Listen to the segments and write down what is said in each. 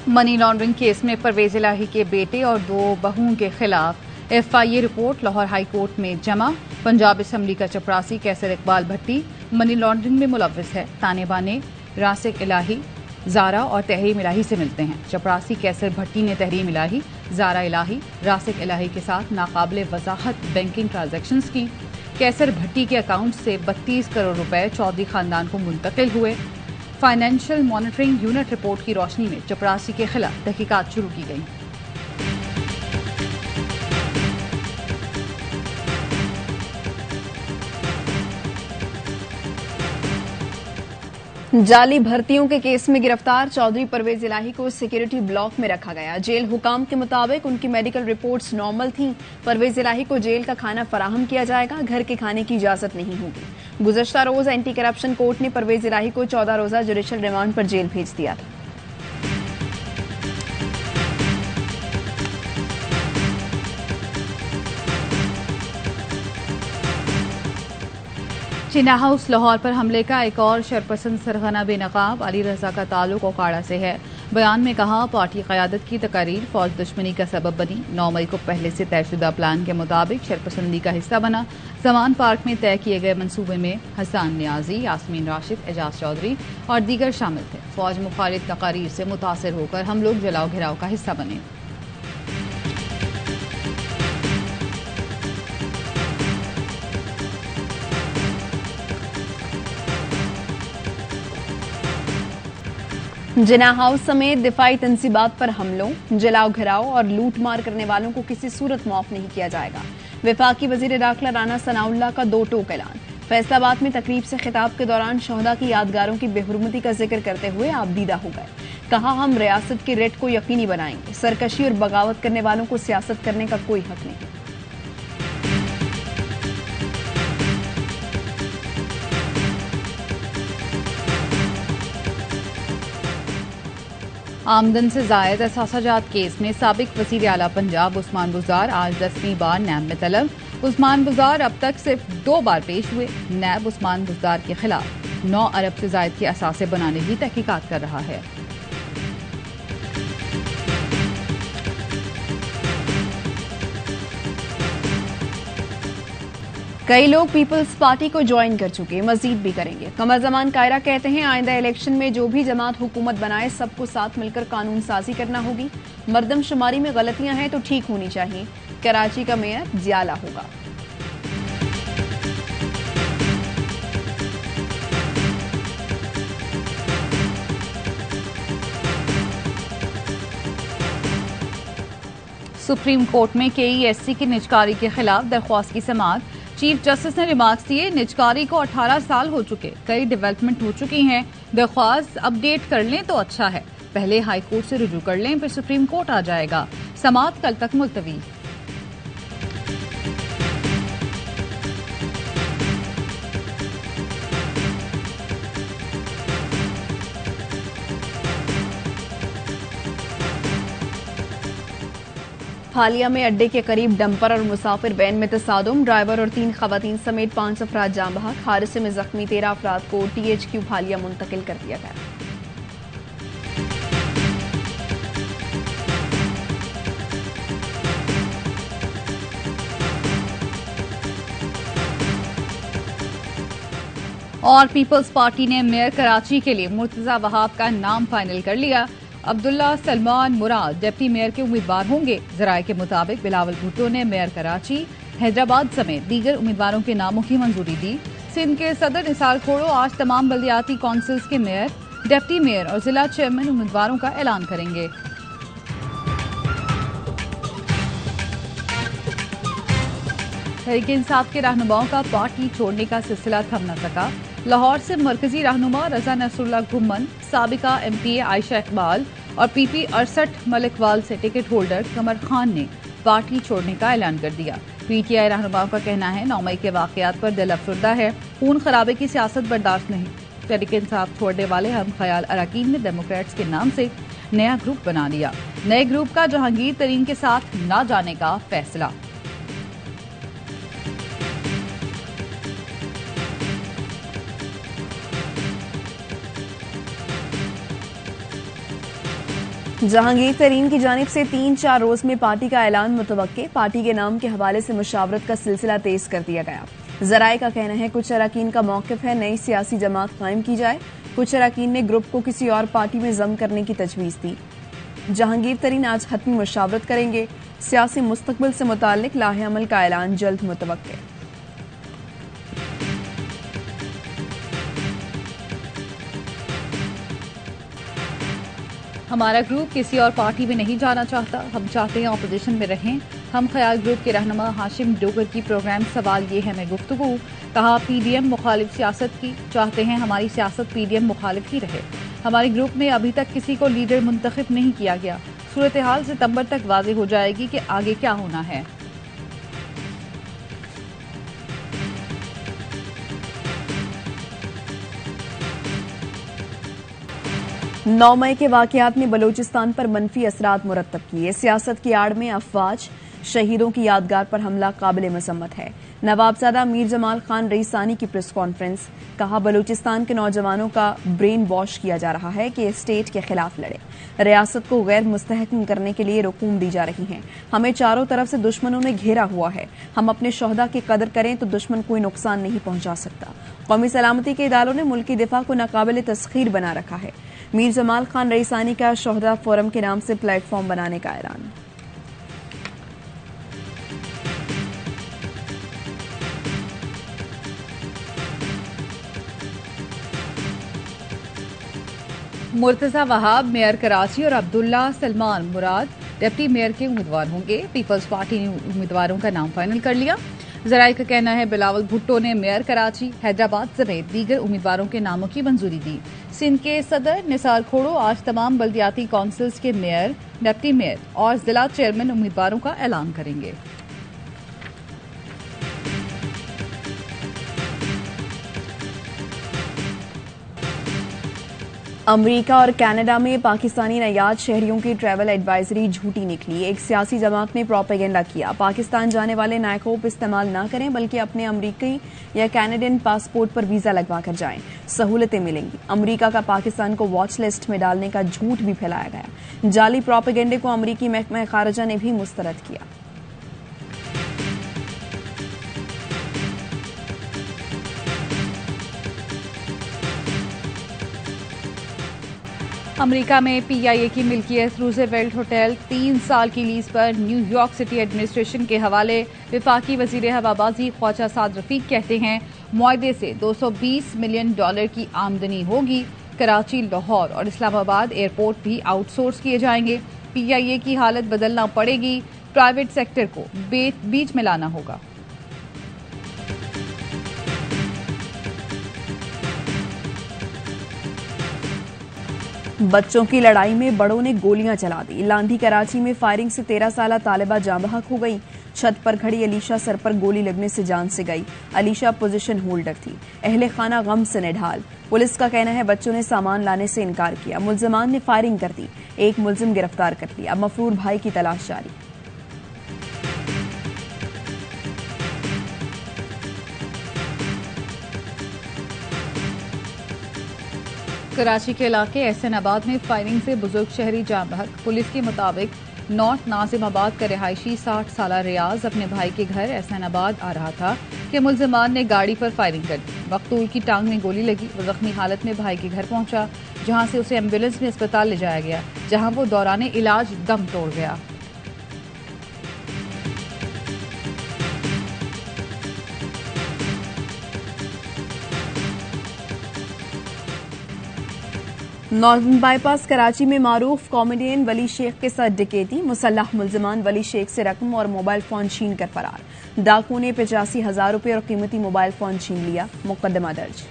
Money laundering case में परवेज इलाही के बेटे और 2 बहुओं के खिलाफ FIA report Lahore high court में जमा। पंजाब असम्बली का चपरासी कैसर इकबाल भट्टी मनी लॉन्ड्रिंग में मुलव्विस है। ताने बाने रासिक इलाही, जारा और तहरीम इलाही से मिलते हैं। चपरासी कैसर भट्टी ने तहरीम इलाही, जारा इलाही, रासिक इलाही के साथ नाकाबिले वजाहत बैंकिंग ट्रांजैक्शंस की। कैसर भट्टी के अकाउंट से 32 करोड़ रुपए चौधरी खानदान को मुंतकिल हुए। फाइनेंशियल मॉनिटरिंग यूनिट रिपोर्ट की रोशनी में चपरासी के खिलाफ तहकीकात शुरू की गई। जाली भर्तियों के केस में गिरफ्तार चौधरी परवेज इलाही को सिक्योरिटी ब्लॉक में रखा गया। जेल हुकाम के मुताबिक उनकी मेडिकल रिपोर्ट्स नॉर्मल थीं। परवेज इलाही को जेल का खाना फराहम किया जाएगा, घर के खाने की इजाजत नहीं होगी। गुज़श्ता रोज एंटी करप्शन कोर्ट ने परवेज इलाही को 14 रोजा जुडिशल रिमांड पर जेल भेज दिया था। चिना हाउस लाहौर पर हमले का एक और शरपसंद सरगना बेनकाब अली रजा का ताल्लुक ओकाड़ा से है। बयान में कहा, पार्टी क़यादत की तकारीर फौज दुश्मनी का सबब बनी। 9 मई को पहले से तयशुदा प्लान के मुताबिक शरपसंदी का हिस्सा बना। जमान पार्क में तय किए गए मंसूबे में हसन नियाजी, यास्मीन राशिद, एजाज चौधरी और दीगर शामिल थे। फौज मुखालिफ तकारीर से मुतासर होकर हम लोग जलाओ घिराव का हिस्सा बने। जिना हाउस समेत दिफाई तंसीबात पर हमलों, जलाओ घिराव और लूट मार करने वालों को किसी सूरत माफ नहीं किया जाएगा। वफाकी वजीर दाखिला राना सनाउल्लाह का 2 टोक ऐलान। फैसलाबाद में तकरीब से खिताब के दौरान शहदा की यादगारों की बेहुरमती का जिक्र करते हुए आप दीदा हो गए। कहा, हम रियासत के रेट को यकीनी बनाएंगे। सरकशी और बगावत करने वालों को सियासत करने का कोई हक नहीं। आमदन से जायद असासाजात केस में साबिक वज़ीर आला पंजाब उस्मान बुज़दार आज 10वीं बार नैब में तलब। उस्मान बुज़दार अब तक सिर्फ 2 बार पेश हुए। नैब उस्मान बुज़दार के खिलाफ 9 अरब से जायद के असासे बनाने की तहकीकात कर रहा है। कई लोग पीपल्स पार्टी को ज्वाइन कर चुके, मजीद भी करेंगे। कमर जमान कायरा कहते हैं, आइंदा इलेक्शन में जो भी जमात हुकूमत बनाए सबको साथ मिलकर कानून साजी करना होगी। मर्दमशुमारी में गलतियां हैं तो ठीक होनी चाहिए। कराची का मेयर जियाला होगा। सुप्रीम कोर्ट में केईएससी की निजकारी के खिलाफ दरख्वास्त की समाअत। चीफ जस्टिस ने रिमार्क्स दिए, निजकारी को 18 साल हो चुके, कई डेवलपमेंट हो चुकी हैं। दरख्वास्त अपडेट कर लें तो अच्छा है। पहले हाई कोर्ट से रुजू कर लें, फिर सुप्रीम कोर्ट आ जाएगा। समाअत कल तक मुलतवी। हालिया में अड्डे के करीब डंपर और मुसाफिर वैन में तसादुम। ड्राइवर और 3 खवातीन समेत 5 अफराद जाँ बहक। हादसे में जख्मी 13 अफराद को THQ हालिया मुंतकिल कर दिया गया। और पीपल्स पार्टी ने मेयर कराची के लिए मुर्तजा वहाब का नाम फाइनल कर लिया। अब्दुल्ला सलमान मुराद डिप्टी मेयर के उम्मीदवार होंगे। जराये के मुताबिक बिलावल भुट्टो ने मेयर कराची, हैदराबाद समेत दीगर उम्मीदवारों के नामों की मंजूरी दी। सिंध के सदर निसार खोड़ो आज तमाम बल्दियाती काउंसिल्स के मेयर, डिप्टी मेयर और जिला चेयरमैन उम्मीदवारों का ऐलान करेंगे। तहरीक इंसाफ के रहनुमाओं का पार्टी छोड़ने का सिलसिला थम न सका। लाहौर से मरकजी रहनुमा रजा नसरुल्लाह घुम्मन, साबिका MPA आयशा इकबाल और PP 68 मलिकवाल से टिकट होल्डर कमर खान ने पार्टी छोड़ने का ऐलान कर दिया। PTI रहनुमाओं का कहना है, 9 मई के वाकयात पर दिल अफसरदा है। खून खराबे की सियासत बर्दाश्त नहीं। तहरीक इंसाफ छोड़ने वाले हम ख्याल अरकान ने डेमोक्रेट्स के नाम से नया ग्रुप बना लिया। नए ग्रुप का जहांगीर तरीन के साथ न जाने का फैसला। जहांगीर तरीन की जानिब से 3-4 रोज में पार्टी का ऐलान मुतवक्के। पार्टी के नाम के हवाले से मुशावरत का सिलसिला तेज कर दिया गया। जराए का कहना है कुछ अरकान का मौक़िफ़ है नई सियासी जमात कायम की जाए। कुछ अरकान ने ग्रुप को किसी और पार्टी में जम करने की तजवीज़ दी। जहांगीर तरीन आज हतमी मुशावरत करेंगे। सियासी मुस्तकबिल से मुताल्लिक लाहे अमल का ऐलान जल्द मुतवक्के। हमारा ग्रुप किसी और पार्टी में नहीं जाना चाहता। हम चाहते हैं अपोजिशन में रहें। हम ख्याल ग्रुप के रहनुमा हाशिम डोगर की प्रोग्राम सवाल ये है मैं गुफ्तगू। कहा पीडीएम मुखालिफ सियासत की चाहते हैं। हमारी सियासत पीडीएम मुखालिफ ही रहे। हमारे ग्रुप में अभी तक किसी को लीडर मुंतखब नहीं किया गया। सूरत हाल सितंबर तक वाज़ेह हो जाएगी कि आगे क्या होना है। 9 मई के वाकयात ने बलोचिस्तान पर मनफी असरात मुरतब किए। सियासत की आड़ में अफवाज शहीदों की यादगार पर हमला काबिल मसम्मत है। नवाबजादा मीर जमाल खान रईसानी की प्रेस कॉन्फ्रेंस। कहा बलूचिस्तान के नौजवानों का ब्रेन वॉश किया जा रहा है कि स्टेट के खिलाफ लड़े। रियासत को गैर मुस्तहकम करने के लिए रुकूम दी जा रही हैं। हमें चारों तरफ से दुश्मनों ने घेरा हुआ है। हम अपने शोहदा की कदर करें तो दुश्मन कोई नुकसान नहीं पहुंचा सकता। कौमी सलामती के इदारों ने मुल्की दिफा को नाकाबिल तस्खीर बना रखा है। मीर जमाल खान रईसानी का शोहदा फोरम के नाम से प्लेटफॉर्म बनाने का ऐलान। मुर्तजा वहाब मेयर कराची और अब्दुल्ला सलमान मुराद डिप्टी मेयर के उम्मीदवार होंगे। पीपल्स पार्टी ने उम्मीदवारों का नाम फाइनल कर लिया। जराये का कहना है बिलावल भुट्टो ने मेयर कराची हैदराबाद समेत दीगर उम्मीदवारों के नामों की मंजूरी दी। सिंध के सदर निसार खोड़ो आज तमाम बल्दियाती काउंसिल्स के मेयर, डिप्टी मेयर और जिला चेयरमैन उम्मीदवारों का ऐलान करेंगे। अमेरिका और कनाडा में पाकिस्तानी नयाद शहरियों की ट्रैवल एडवाइजरी झूठी निकली। एक सियासी जमात ने प्रोपेगेंडा किया। पाकिस्तान जाने वाले नायकोप इस्तेमाल न करें बल्कि अपने अमेरिकी या कैनेडियन पासपोर्ट पर वीजा लगवा कर जाएं, सहूलतें मिलेंगी। अमेरिका का पाकिस्तान को वॉच लिस्ट में डालने का झूठ भी फैलाया गया। जाली प्रोपेगेंडे को अमेरिकी महकमा खारजा ने भी मुस्तरद किया। अमेरिका में पीआईए की मिल्कियत रूज़वेल्ट होटल 3 साल की लीज पर न्यूयॉर्क सिटी एडमिनिस्ट्रेशन के हवाले। विफाकी वजीर हवाबाजी ख्वाजा साद रफीक कहते हैं मुआहदे से $220 मिलियन की आमदनी होगी। कराची, लाहौर और इस्लामाबाद एयरपोर्ट भी आउटसोर्स किए जाएंगे। पीआईए की हालत बदलना पड़ेगी। प्राइवेट सेक्टर को बीच में लाना होगा। बच्चों की लड़ाई में बड़ों ने गोलियां चला दी। लांधी कराची में फायरिंग से 13 साला तालिबा जाँ बहक हो गई। छत पर खड़ी अलीशा सर पर गोली लगने से जान से गई। अलीशा पोजीशन होल्डर थी। अहले खाना गम से निढाल। पुलिस का कहना है बच्चों ने सामान लाने से इनकार किया। मुल्जिमान ने फायरिंग कर दी। एक मुल्जिम गिरफ्तार कर लिया। मफरूर भाई की तलाश जारी। कराची के इलाके एहसनाबाद में फायरिंग से बुजुर्ग शहरी जाँ बहक। पुलिस के मुताबिक नॉर्थ नाजिमाबाद का रिहायशी 60 साला रियाज अपने भाई के घर एहसनाबाद आ रहा था कि मुल्जिमान ने गाड़ी पर फायरिंग कर दी। मकतूल की टांग में गोली लगी। वो जख्मी हालत में भाई के घर पहुंचा, जहां से उसे एम्बुलेंस में अस्पताल ले जाया गया, जहां वो दौरान इलाज दम तोड़ गया। नॉर्दर्न बाईपास कराची में मारूफ कॉमेडियन वली शेख के साथ डकैती। मुसल्लह मुल्जिमान वली शेख से रकम और मोबाइल फोन छीन कर फरार। डाकू ने 85,000 रुपये और कीमती मोबाइल फोन छीन लिया। मुकदमा दर्ज।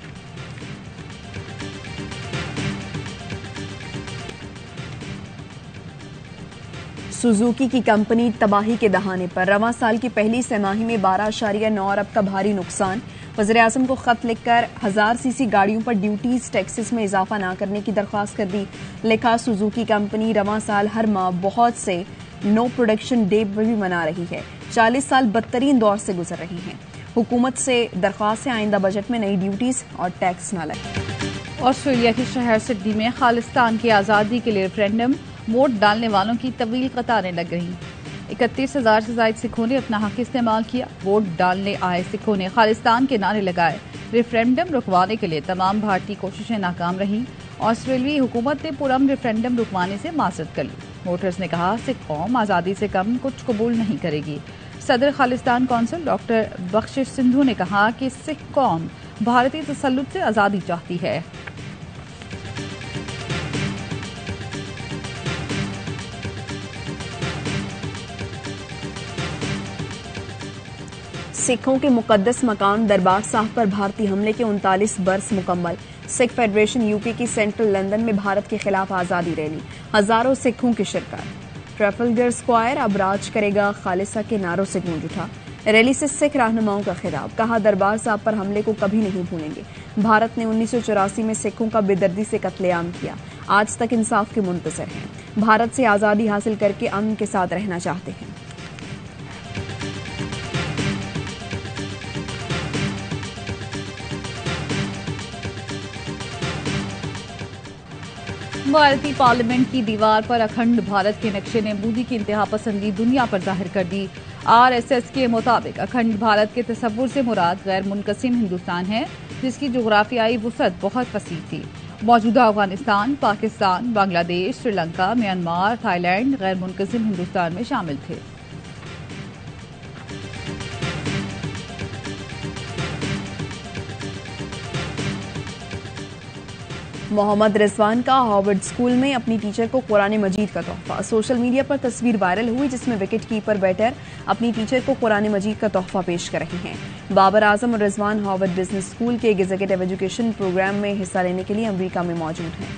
सुजुकी की कंपनी तबाही के दहाने पर। रवां साल की पहली तिमाही में 12.9 अरब का भारी नुकसान। वज़ीर-ए-आज़म को खत लिखकर 1000 सीसी गाड़ियों पर ड्यूटीज टैक्सेस में इजाफा न करने की दरख्वास्त कर दी। लिखा सुजुकी कंपनी रवां साल हर माह बहुत से नो प्रोडक्शन डे भी मना रही है। 40 साल बदतरीन दौर से गुजर रही है। हुकूमत से दरख्वास्त है आइंदा बजट में नई ड्यूटीज और टैक्स न लगे। ऑस्ट्रेलिया के शहर सिडनी में खालिस्तान की आज़ादी के लिए रेफरेंडम। वोट डालने वालों की तवील कतारें लग गईं। 31,000 से ज्यादा सिखों ने अपना हक इस्तेमाल किया। वोट डालने आए सिखों ने खालिस्तान के नारे लगाए। रेफरेंडम रुकवाने के लिए तमाम भारतीय कोशिशें नाकाम रहीं। ऑस्ट्रेलियाई हुकूमत ने पुरअमन रेफरेंडम रुकवाने से माजरत कर ली। वोटर्स ने कहा, सिख कौम आज़ादी से कम कुछ कबूल नहीं करेगी। सदर खालिस्तान कौंसिल डॉक्टर बख्शिश सिंधु ने कहा कि सिख कौम भारतीय तसल्लुत से आज़ादी चाहती है। सिखों के मुकद्दस मकान दरबार साहब पर भारतीय हमले के 39 बरस मुकम्मल। सिख फेडरेशन यूके की सेंट्रल लंदन में भारत के खिलाफ आज़ादी रैली, हजारों सिखों की शिरकत। ट्रैफलगर स्क्वायर अब राज करेगा खालिसा के नारों से गूंज उठा। रैली से सिख रहनुमाओं का खिताब, कहा दरबार साहब पर हमले को कभी नहीं भूलेंगे। भारत ने 1984 में सिखों का बेदर्दी से कत्लेआम किया, आज तक इंसाफ के मुंतजर हैं। भारत से आज़ादी हासिल करके अमन के साथ रहना चाहते हैं। भारतीय पार्लियामेंट की दीवार पर अखंड भारत के नक्शे ने मोदी की इंतहा पसंदी दुनिया पर जाहिर कर दी। RSS के मुताबिक अखंड भारत के तसव्वुर से मुराद गैर मुनकसिम हिंदुस्तान है, जिसकी जोग्राफियाई वसअत बहुत वसी थी। मौजूदा अफगानिस्तान, पाकिस्तान, बांग्लादेश, श्रीलंका, म्यांमार, थाईलैंड गैर मुनकसिम हिंदुस्तान में शामिल थे। मोहम्मद रिजवान का हार्वर्ड स्कूल में अपनी टीचर को कुरान मजीद का तोहफा। सोशल मीडिया पर तस्वीर वायरल हुई जिसमें विकेट कीपर बैटर अपनी टीचर को कुरान मजीद का तोहफा पेश कर रहे हैं। बाबर आजम और रिजवान हार्वर्ड बिजनेस स्कूल के एग्जीक्यूटिव एजुकेशन प्रोग्राम में हिस्सा लेने के लिए अमेरिका में मौजूद हैं।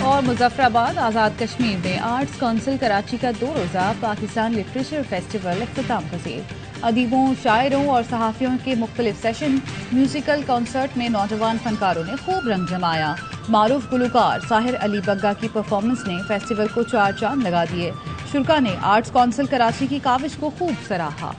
और मुजफ्फराबाद आज़ाद कश्मीर में आर्ट्स काउंसिल कराची का 2 रोज़ा पाकिस्तान लिटरेचर फेस्टिवल इख्तिताम पसीर। अदीबों, शायरों और सहाफ़ियों के मुख्तलिफ सेशन, म्यूजिकल कॉन्सर्ट में नौजवान फनकारों ने खूब रंग जमाया। मारूफ गुलकार साहिर अली बग्गा की परफॉर्मेंस ने फेस्टिवल को 4 चांद लगा दिए। शुरा ने आर्ट्स काउंसिल कराची की काविश को खूब सराहा।